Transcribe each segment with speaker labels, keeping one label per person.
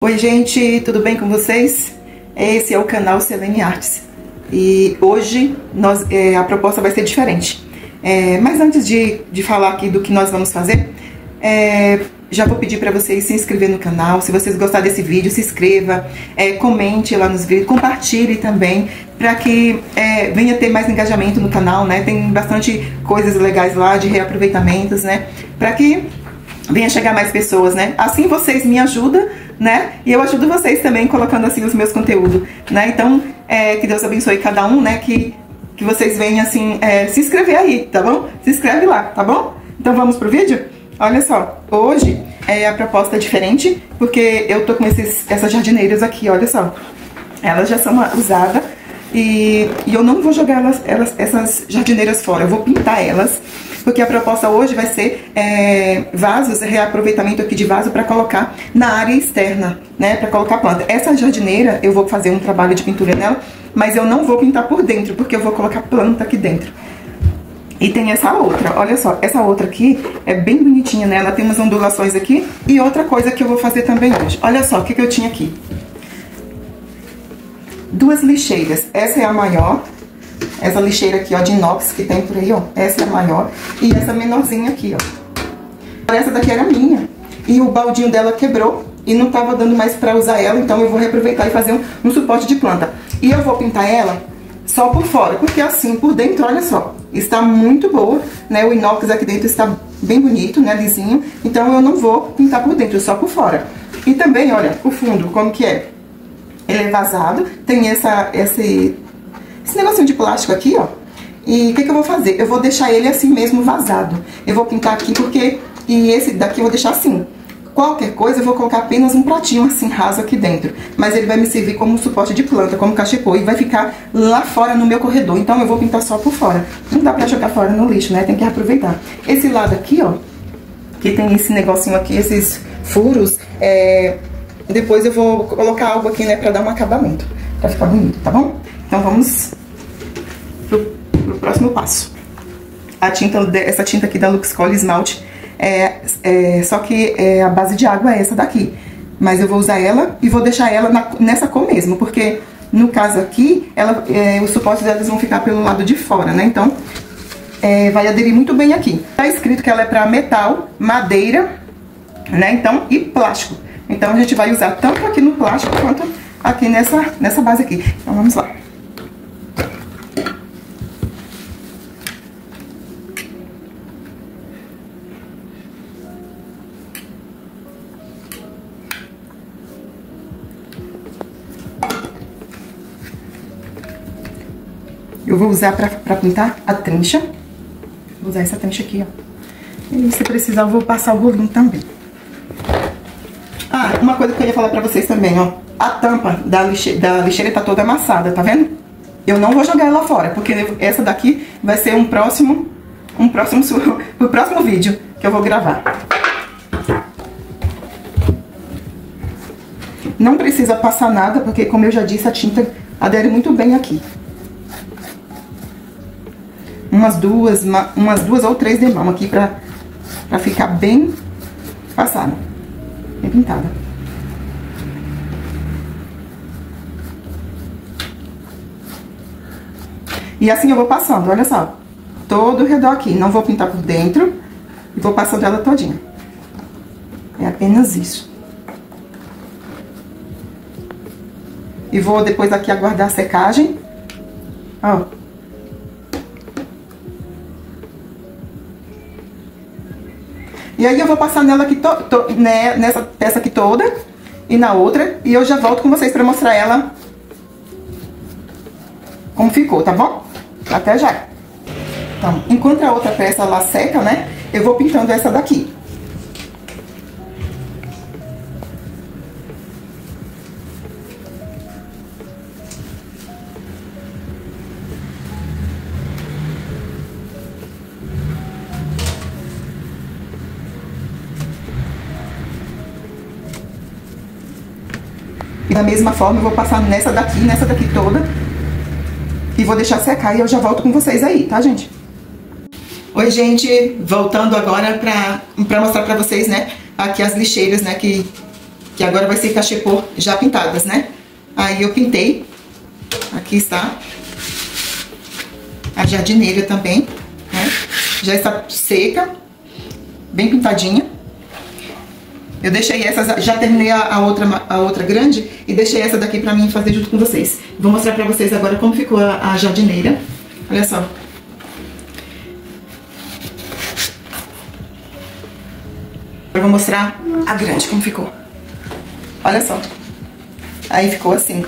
Speaker 1: Oi gente, tudo bem com vocês? Esse é o canal Selene Artes e hoje a proposta vai ser diferente. Mas antes de falar aqui do que nós vamos fazer, já vou pedir para vocês se inscrever no canal. Se vocês gostarem desse vídeo, se inscreva, comente lá nos vídeos, compartilhe também, para que venha ter mais engajamento no canal, né? Tem bastante coisas legais lá de reaproveitamentos, né? Para que venha chegar mais pessoas, né? Assim vocês me ajudam, né? E eu ajudo vocês também colocando assim os meus conteúdos, né? Então, que Deus abençoe cada um, né? Que vocês venham assim, se inscrever aí, tá bom? Se inscreve lá, tá bom? Então vamos pro vídeo? Olha só, hoje a proposta é diferente, porque eu tô com essas jardineiras aqui, olha só. Elas já são usadas e eu não vou jogar essas jardineiras fora, eu vou pintar elas. Porque a proposta hoje vai ser vasos, reaproveitamento aqui de vaso para colocar na área externa, né? Para colocar planta. Essa jardineira, eu vou fazer um trabalho de pintura nela, mas eu não vou pintar por dentro, porque eu vou colocar planta aqui dentro. E tem essa outra, olha só, essa outra aqui é bem bonitinha, né? Ela tem umas ondulações aqui. E outra coisa que eu vou fazer também hoje, olha só, o que eu tinha aqui. Duas lixeiras, essa é a maior. Essa lixeira aqui, ó, de inox que tem por aí, ó. Essa é a maior. E essa menorzinha aqui, ó. Essa daqui era minha. E o baldinho dela quebrou. E não tava dando mais pra usar ela. Então eu vou reaproveitar e fazer um suporte de planta. E eu vou pintar ela só por fora. Porque assim, por dentro, olha só. Está muito boa, né? O inox aqui dentro está bem bonito, né? Lisinho. Então eu não vou pintar por dentro, só por fora. E também, olha, o fundo, como que é? Ele é vazado. Tem esse negocinho de plástico aqui, ó. E o que eu vou fazer? Eu vou deixar ele assim mesmo vazado. Eu vou pintar aqui porque... E esse daqui eu vou deixar assim. Qualquer coisa eu vou colocar apenas um pratinho assim raso aqui dentro. Mas ele vai me servir como suporte de planta, como cachepô. E vai ficar lá fora no meu corredor. Então eu vou pintar só por fora. Não dá pra jogar fora no lixo, né? Tem que aproveitar. Esse lado aqui, ó. Que tem esse negocinho aqui, esses furos. Depois eu vou colocar algo aqui, né? Pra dar um acabamento. Pra ficar bonito, tá bom? Então vamos pro próximo passo. Essa tinta aqui da Luxcolor esmalte só que a base de água é essa daqui. Mas eu vou usar ela e vou deixar ela nessa cor mesmo, porque no caso aqui, os suportes delas vão ficar pelo lado de fora, né? Então, vai aderir muito bem aqui. Tá escrito que ela é pra metal, madeira, né? Então, e plástico. Então a gente vai usar tanto aqui no plástico quanto aqui nessa base aqui. Então vamos lá. Eu vou usar pra pintar a trincha. Vou usar essa trincha aqui, ó. E se precisar, eu vou passar o rolinho também. Ah, uma coisa que eu ia falar pra vocês também, ó. A tampa da lixeira tá toda amassada, tá vendo? Eu não vou jogar ela fora, porque essa daqui vai ser pro próximo vídeo que eu vou gravar. Não precisa passar nada, porque como eu já disse, a tinta adere muito bem aqui. Umas duas ou três de mão aqui pra ficar bem passada, bem pintada. E assim eu vou passando, olha só, todo o redor aqui. Não vou pintar por dentro e vou passando ela todinha. É apenas isso. E vou depois aqui aguardar a secagem, ó. E aí eu vou passar nela aqui, nessa peça aqui toda e na outra. E eu já volto com vocês pra mostrar ela como ficou, tá bom? Até já. Então, enquanto a outra peça lá seca, né? Eu vou pintando essa daqui. E da mesma forma eu vou passar nessa daqui toda. E vou deixar secar e eu já volto com vocês aí, tá, gente? Oi, gente, voltando agora pra mostrar pra vocês, né, aqui as lixeiras, né, que que agora vai ser cachepô já pintadas, né? Aí eu pintei, aqui está a jardineira também, né? Já está seca, bem pintadinha. Eu deixei essa, já terminei a outra grande e deixei essa daqui pra mim fazer junto com vocês. Vou mostrar pra vocês agora como ficou a jardineira. Olha só. Eu vou mostrar a grande, como ficou. Olha só. Aí ficou assim.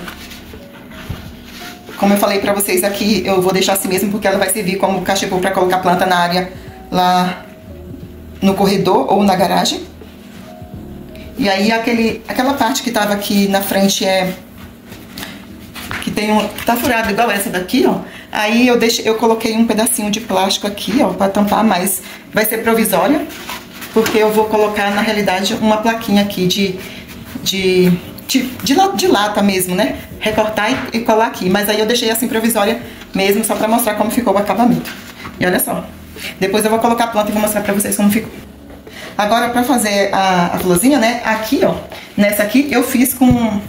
Speaker 1: Como eu falei pra vocês aqui, eu vou deixar assim mesmo porque ela vai servir como cachepô pra colocar planta na área lá no corredor ou na garagem. E aí aquela parte que tava aqui na frente que tá furado igual essa daqui, ó. Aí eu coloquei um pedacinho de plástico aqui, ó, pra tampar, mas vai ser provisória, porque eu vou colocar na realidade uma plaquinha aqui de lata mesmo, né? Recortar e colar aqui, mas aí eu deixei assim provisória mesmo, só pra mostrar como ficou o acabamento. E olha só, depois eu vou colocar a planta e vou mostrar pra vocês como ficou. Agora pra fazer a florzinha, né, aqui ó, nessa aqui eu fiz com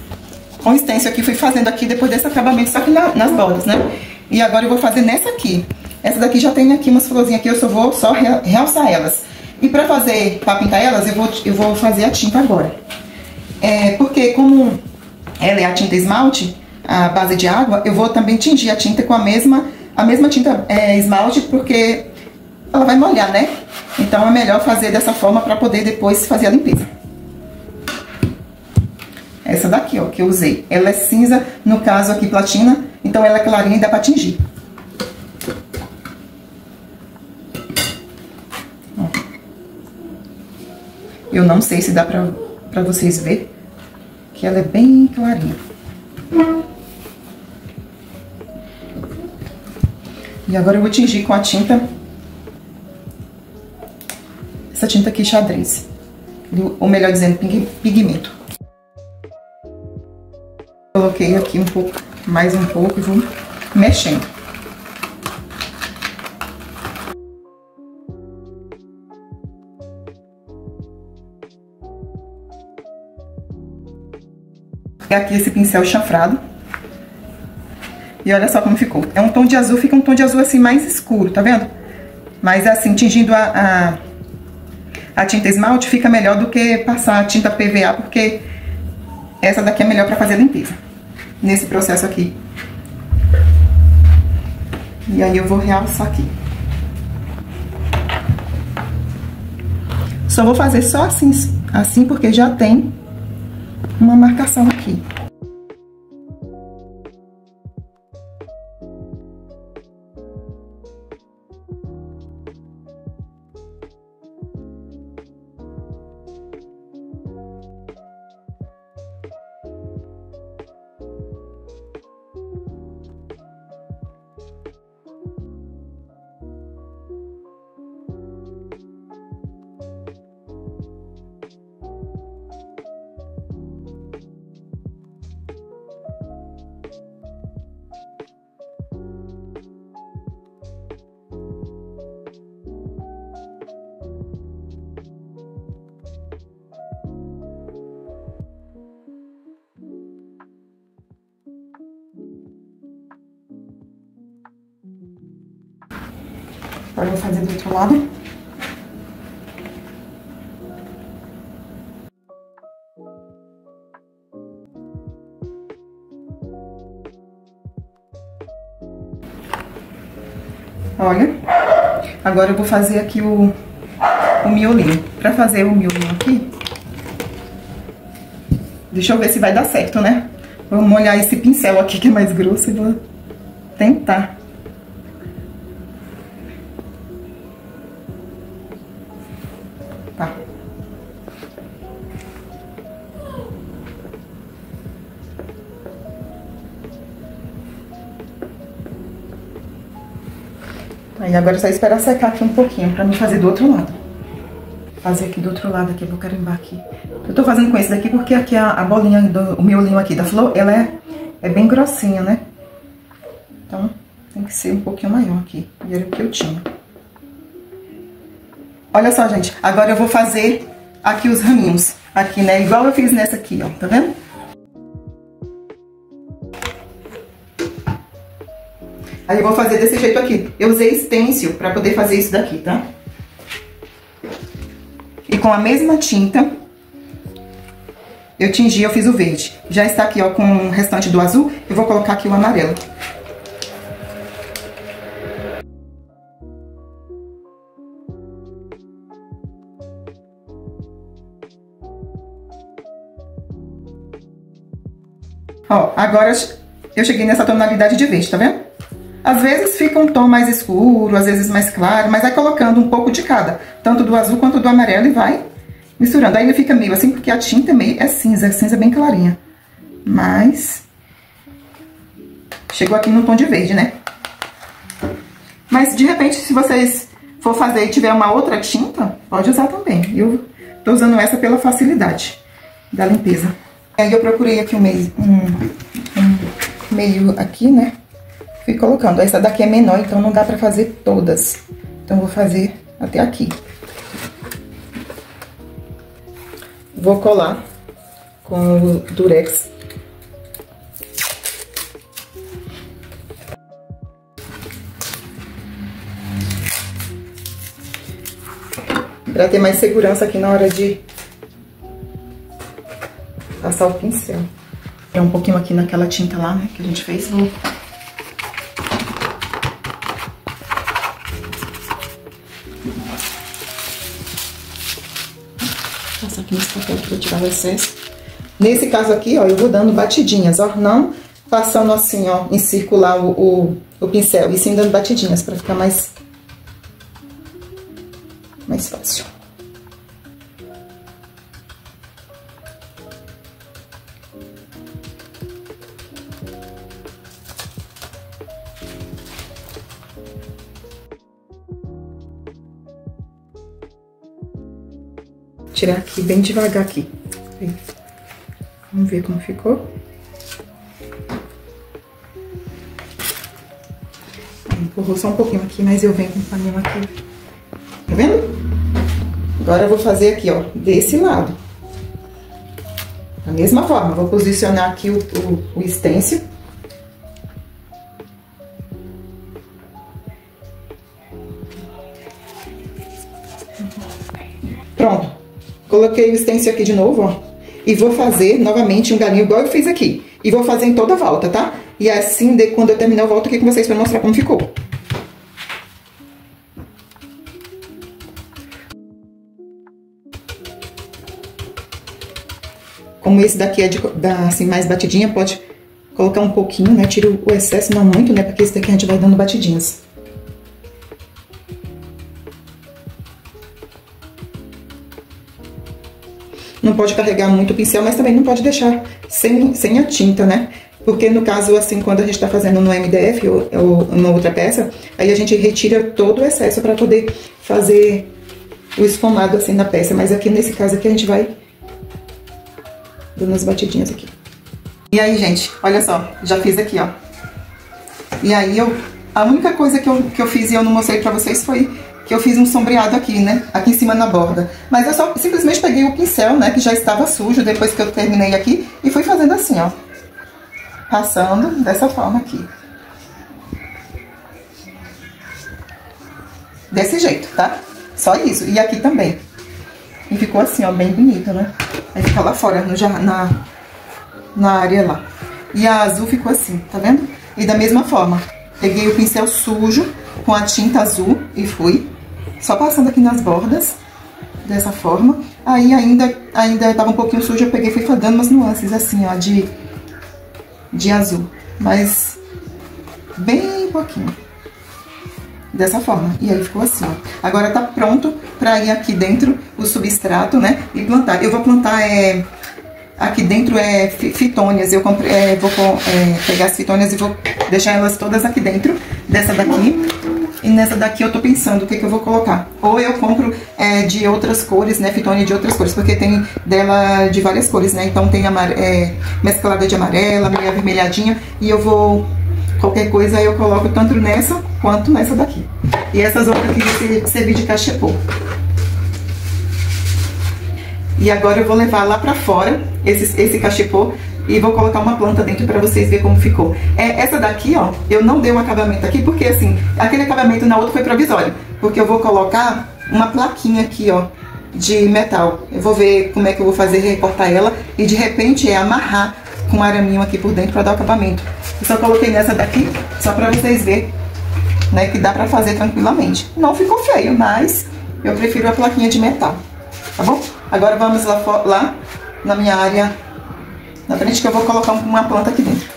Speaker 1: stencil aqui, fui fazendo aqui depois desse acabamento, só que nas bordas, né. E agora eu vou fazer nessa aqui. Essa daqui já tem aqui umas florzinhas aqui, eu só vou realçar elas. E pra pintar elas, eu vou fazer a tinta agora. Porque como ela é a tinta esmalte, a base de água, eu vou também tingir a tinta com a mesma tinta esmalte, porque ela vai molhar, né? Então é melhor fazer dessa forma para poder depois fazer a limpeza. Essa daqui, ó, que eu usei. Ela é cinza, no caso aqui platina, então ela é clarinha e dá pra tingir. Ó. Eu não sei se dá pra vocês verem, que ela é bem clarinha. E agora eu vou tingir com a tinta, essa tinta aqui xadrez, ou melhor dizendo, pigmento. Coloquei aqui um pouco, mais um pouco, e vou mexendo. Aqui esse pincel chanfrado. E olha só como ficou. É um tom de azul, fica um tom de azul assim mais escuro, tá vendo? Mas assim, tingindo a tinta esmalte fica melhor do que passar a tinta PVA, porque essa daqui é melhor pra fazer a limpeza. Nesse processo aqui. E aí eu vou realçar aqui. Só vou fazer só assim porque já tem uma marcação aqui. Agora eu vou fazer do outro lado. Olha, agora eu vou fazer aqui o miolinho. Pra fazer o miolinho aqui, deixa eu ver se vai dar certo, né? Vou molhar esse pincel aqui que é mais grosso e vou tentar. Tá. Aí agora é só esperar secar aqui um pouquinho pra mim fazer do outro lado. Fazer aqui do outro lado aqui, eu vou carimbar aqui. Eu tô fazendo com esse daqui porque aqui a bolinha, o miolinho aqui da flor, ela é bem grossinha, né? Então tem que ser um pouquinho maior aqui. E era o que eu tinha. Olha só, gente, agora eu vou fazer aqui os raminhos. Aqui, né? Igual eu fiz nessa aqui, ó. Tá vendo? Aí eu vou fazer desse jeito aqui. Eu usei stencil pra poder fazer isso daqui, tá? E com a mesma tinta, eu tingi, eu fiz o verde. Já está aqui, ó, com o restante do azul. Eu vou colocar aqui o amarelo. Ó, agora eu cheguei nessa tonalidade de verde, tá vendo? Às vezes fica um tom mais escuro, às vezes mais claro, mas vai colocando um pouco de cada. Tanto do azul quanto do amarelo e vai misturando. Aí ele fica meio assim, porque a tinta é cinza bem clarinha. Mas chegou aqui no tom de verde, né? Mas de repente, se vocês for fazer e tiver uma outra tinta, pode usar também. Eu tô usando essa pela facilidade da limpeza. Aí eu procurei aqui um meio aqui, né? Fui colocando. Essa daqui é menor, então não dá pra fazer todas. Então vou fazer até aqui. Vou colar com o Durex. Pra ter mais segurança aqui na hora de passar o pincel. É um pouquinho aqui naquela tinta lá, né, que a gente fez. Vou passar aqui nesse papel pra tirar o excesso. Nesse caso aqui, ó, eu vou dando batidinhas, ó, não passando assim, ó, em circular o pincel, e sim dando batidinhas pra ficar mais fácil. Tirar aqui bem devagar aqui. Vamos ver como ficou. Empurrou só um pouquinho aqui, mas eu venho com o paninho aqui. Tá vendo? Agora eu vou fazer aqui, ó, desse lado. Da mesma forma, vou posicionar aqui o stencil. Pronto. Coloquei o stencil aqui de novo, ó. E vou fazer novamente um galinho igual eu fiz aqui. E vou fazer em toda a volta, tá? E assim, quando eu terminar, eu volto aqui com vocês pra mostrar como ficou. Como esse daqui é assim, mais batidinha, pode colocar um pouquinho, né? Tira o excesso, não muito, né? Porque esse daqui a gente vai dando batidinhas. Não pode carregar muito o pincel, mas também não pode deixar sem a tinta, né? Porque no caso, assim, quando a gente tá fazendo no MDF ou uma outra peça, aí a gente retira todo o excesso pra poder fazer o esfumado assim na peça. Mas aqui, nesse caso aqui, a gente vai dando umas batidinhas aqui. E aí, gente, olha só, já fiz aqui, ó. E aí, a única coisa que eu fiz e eu não mostrei pra vocês foi que eu fiz um sombreado aqui, né? Aqui em cima na borda. Mas eu só simplesmente peguei o pincel, né? Que já estava sujo depois que eu terminei aqui. E fui fazendo assim, ó. Passando dessa forma aqui. Desse jeito, tá? Só isso. E aqui também. E ficou assim, ó, bem bonito, né? Aí fica lá fora, na área lá. E a azul ficou assim, tá vendo? E da mesma forma, peguei o pincel sujo com a tinta azul e fui só passando aqui nas bordas, dessa forma. Aí ainda tava um pouquinho sujo, eu peguei e fui dando umas nuances assim, ó, de azul. Mas bem pouquinho. Dessa forma. E aí ficou assim, ó. Agora tá pronto pra ir aqui dentro o substrato, né? E plantar. Eu vou plantar, aqui dentro fitônias. Eu comprei, vou pegar as fitônias e vou deixar elas todas aqui dentro dessa daqui. E nessa daqui eu tô pensando o que eu vou colocar. Ou eu compro de outras cores, né? Fitônia de outras cores, porque tem dela de várias cores, né? Então tem mesclada de amarela, meio avermelhadinha. E eu vou... Qualquer coisa eu coloco tanto nessa quanto nessa daqui. E essas outras aqui vão servir de cachepô. E agora eu vou levar lá pra fora esse cachepô e vou colocar uma planta dentro pra vocês verem como ficou. Essa daqui, ó, eu não dei um acabamento aqui, porque assim, aquele acabamento na outra foi provisório. Porque eu vou colocar uma plaquinha aqui, ó, de metal. Eu vou ver como é que eu vou fazer, recortar ela e de repente amarrar com um araminho aqui por dentro pra dar o acabamento. Eu só coloquei nessa daqui, só pra vocês verem, né, que dá pra fazer tranquilamente. Não ficou feio, mas eu prefiro a plaquinha de metal, tá bom? Agora vamos lá na minha área, na frente, que eu vou colocar uma planta aqui dentro.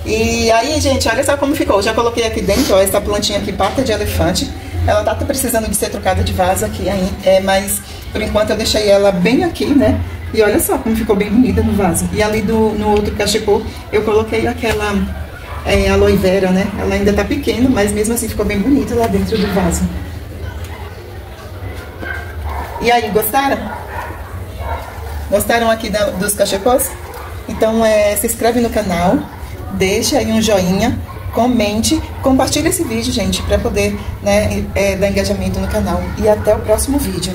Speaker 1: E aí, gente, olha só como ficou. Eu já coloquei aqui dentro, ó, essa plantinha aqui, pata de elefante. Ela tá precisando de ser trocada de vaso aqui ainda, mas por enquanto eu deixei ela bem aqui, né? E olha só como ficou bem bonita no vaso. E ali no outro cachepô eu coloquei aquela aloe vera, né? Ela ainda tá pequena, mas mesmo assim ficou bem bonita lá dentro do vaso. E aí, gostaram? Gostaram aqui dos cachepôs? Então se inscreve no canal, deixa aí um joinha, comente, compartilha esse vídeo, gente, para poder, né, dar engajamento no canal. E até o próximo vídeo.